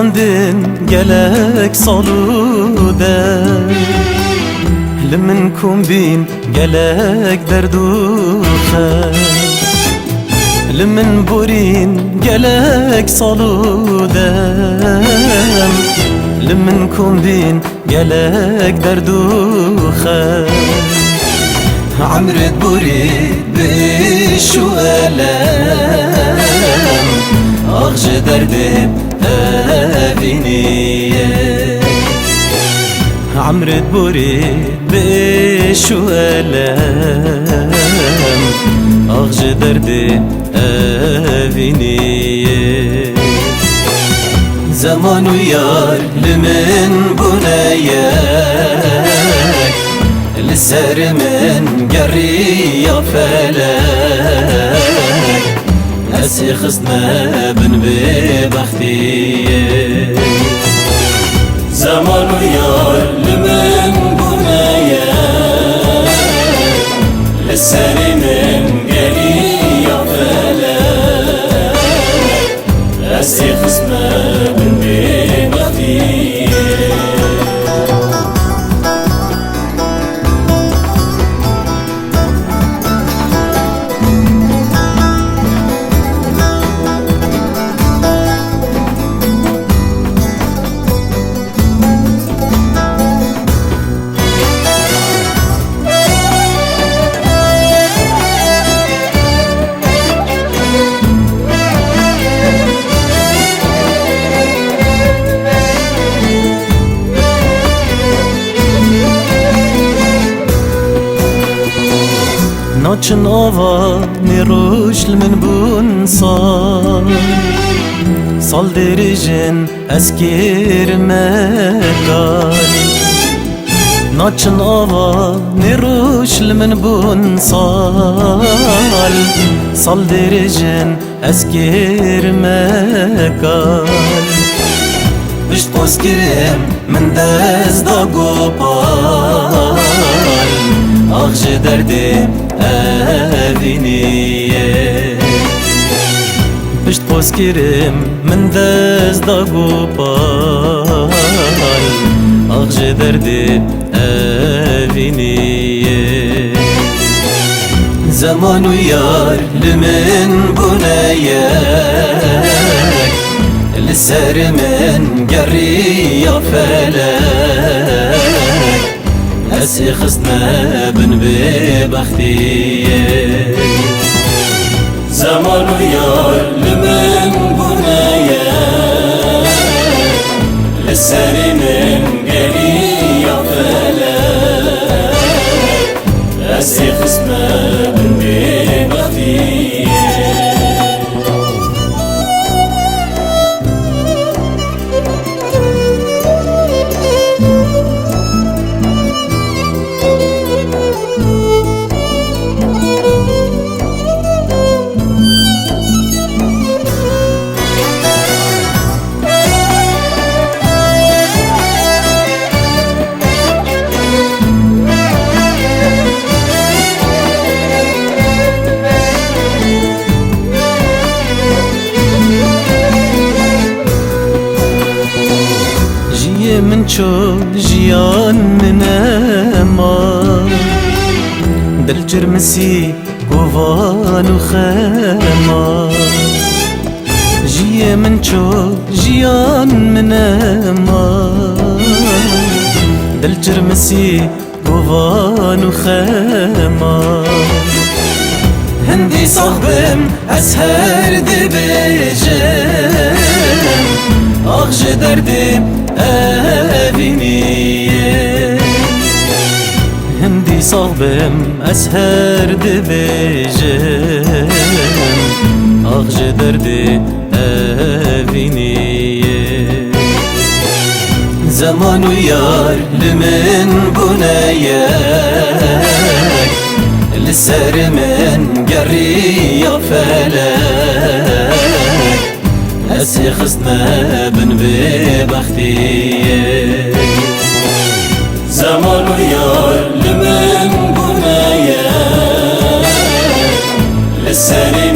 ماندن gelek salude لمنكم بين gelek derdوخه لمن بورين gelek saludem لمنكم بين gelek derdوخه عمرت بوريد بشو ألم أغج دردم أبينيه عمرت بوريد بشو ألم أغج دردم أبينيه زمان ويار لمن بنيك لسر من قري يا فلك أسي خصنا بن ببختي زمان ويار لمن بنيك لسر من قري يا فلك أسي خصنا بن ببختي ناچن آوا نیروش لمن بون سال درجن اسکر مکان ناچن آوا نیروش لمن بون سال درجن اسکر مکان بشت قوس کرم من دست دا گوپال آخش دردم أذنيه بشت قوس كرم من دست دا قوبال أغج درد أذنيه زمان ويار لمن بنيك لسر من قري يا فلك أسي خصنا بن ببختي زمان ويار لمن بنيك لسر من قري يا فلك أسي خصنا بن ببختي من چو جیان من اما دل جرمسی گوان و خما جیه من چو جیان من اما دل جرمسی گوان و خما هندی صاحبم از هر دی بیجم آخش دردم أبينيه هندي صاحبم أسهر دبيجم أغج دردي أبينيه زمان ويار لمن بنيك لسر من قري يا فلك أسي خصنا بن ببختي زمان ويار لمن بنيك لسر